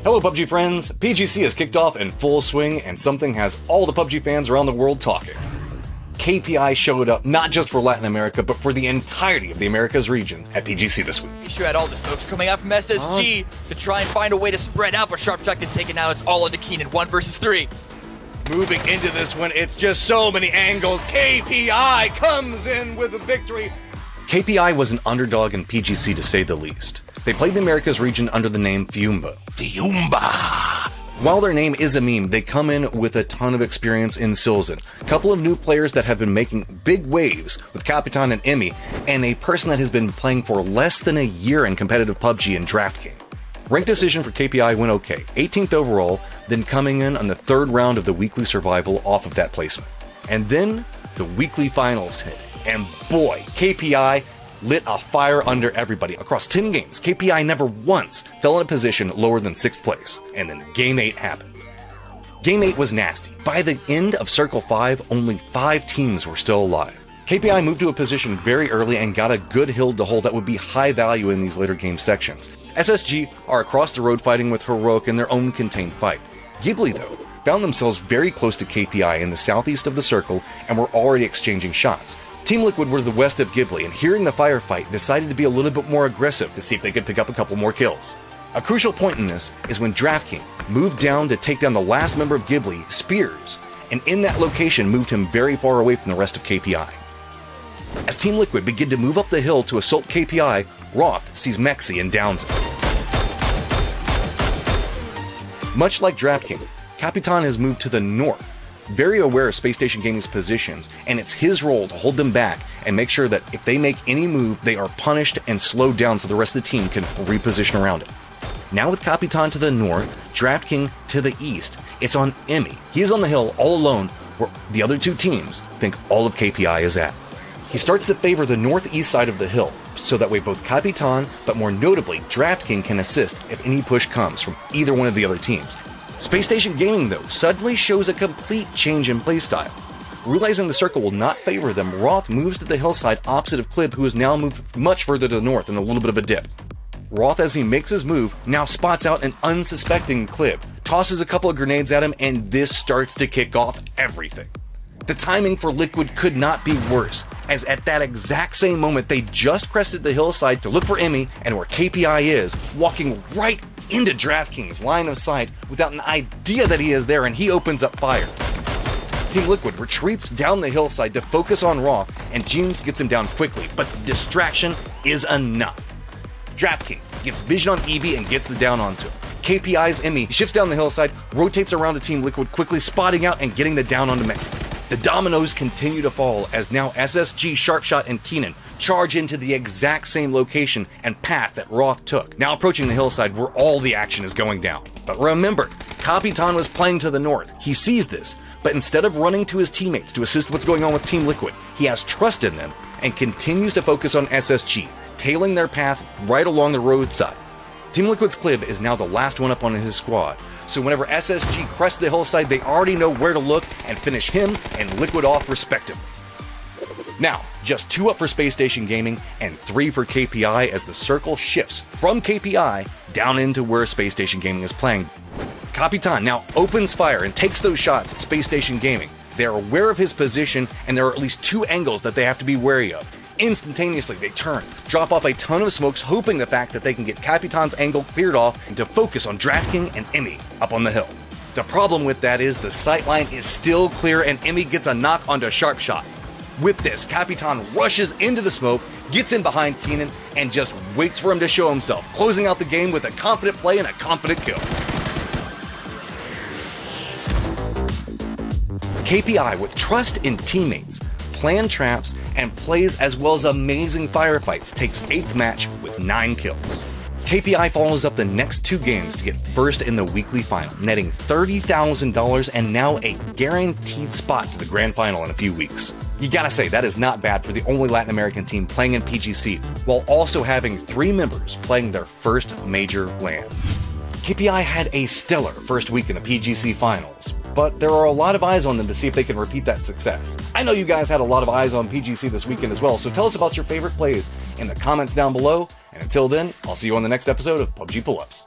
Hello PUBG friends, PGC has kicked off in full swing and something has all the PUBG fans around the world talking. KPI showed up not just for Latin America, but for the entirety of the Americas region at PGC this week. He sure had all the smokes coming out from SSG to try and find a way to spread out, but Sharpshot gets taken out. It's all into Keenan, 1 versus 3. Moving into this one, it's just so many angles. KPI comes in with a victory. KPI was an underdog in PGC to say the least. They played the Americas region under the name Fiumba. While their name is a meme, they come in with a ton of experience in Silzen. A couple of new players that have been making big waves with Capitan and Emmy, and a person that has been playing for less than a year in competitive PUBG and Draft King. Rank decision for KPI went okay, 18th overall, then coming in on the 3rd round of the weekly survival off of that placement. And then the weekly finals hit, and boy, KPI lit a fire under everybody. Across 10 games, KPI never once fell in a position lower than 6th place, and then Game 8 happened. Game 8 was nasty. By the end of Circle 5, only 5 teams were still alive. KPI moved to a position very early and got a good hill to hold that would be high value in these later game sections. SSG are across the road fighting with Heroic in their own contained fight. Ghibli, though, found themselves very close to KPI in the southeast of the circle and were already exchanging shots. Team Liquid were the west of Ghibli, and hearing the firefight, decided to be a little bit more aggressive to see if they could pick up a couple more kills. A crucial point in this is when Draft King moved down to take down the last member of Ghibli, Spears, and in that location moved him very far away from the rest of KPI. As Team Liquid begin to move up the hill to assault KPI, Roth sees Mexi and downs him. Much like Draft King, Capitan has moved to the north, very aware of Space Station Gaming's positions, and it's his role to hold them back and make sure that if they make any move, they are punished and slowed down so the rest of the team can reposition around it. Now with Capitan to the north, Draft King to the east, it's on Emmy. He is on the hill all alone where the other 2 teams think all of KPI is at. He starts to favor the northeast side of the hill, so that way both Capitan, but more notably Draft King, can assist if any push comes from either one of the other teams. Space Station Gaming, though, suddenly shows a complete change in playstyle. Realizing the circle will not favor them, Roth moves to the hillside opposite of Clib, who has now moved much further to the north in a little bit of a dip. Roth, as he makes his move, now spots out an unsuspecting Clib, tosses a couple of grenades at him, and this starts to kick off everything. The timing for Liquid could not be worse, as at that exact same moment they just crested the hillside to look for Emmy, and where KPI is, walking right into Draft King's line of sight without an idea that he is there, and he opens up fire. Team Liquid retreats down the hillside to focus on Roth, and James gets him down quickly, but the distraction is enough. Draft King gets vision on Eevee and gets the down onto him. KPI's Emmy shifts down the hillside, rotates around to Team Liquid, quickly spotting out and getting the down onto Mexi. The dominoes continue to fall as now SSG, Sharpshot, and Keenan charge into the exact same location and path that Roth took, now approaching the hillside where all the action is going down. But remember, Capitan was playing to the north. He sees this, but instead of running to his teammates to assist what's going on with Team Liquid, he has trust in them and continues to focus on SSG, tailing their path right along the roadside. Team Liquid's Clib is now the last one up on his squad, so whenever SSG crests the hillside, they already know where to look and finish him and Liquid off respectively. Now, just 2 up for Space Station Gaming and 3 for KPI as the circle shifts from KPI down into where Space Station Gaming is playing. Capitan now opens fire and takes those shots at Space Station Gaming. They are aware of his position, and there are at least 2 angles that they have to be wary of. Instantaneously, they turn, drop off a ton of smokes, hoping the fact that they can get Capitan's angle cleared off and to focus on Draft King and Emmy up on the hill. The problem with that is the sightline is still clear and Emmy gets a knock onto Sharpshot. With this, Capitan rushes into the smoke, gets in behind Keenan, and just waits for him to show himself, closing out the game with a confident play and a confident kill. KPI, with trust in teammates, plan traps, and plays as well as amazing firefights, takes 8th match with 9 kills. KPI follows up the next 2 games to get first in the weekly final, netting $30,000 and now a guaranteed spot to the Gran Final in a few weeks. You gotta say, that is not bad for the only Latin American team playing in PGC, while also having 3 members playing their first major LAN. KPI had a stellar first week in the PGC finals, but there are a lot of eyes on them to see if they can repeat that success. I know you guys had a lot of eyes on PGC this weekend as well, so tell us about your favorite plays in the comments down below, and until then, I'll see you on the next episode of PUBG Pull-Ups.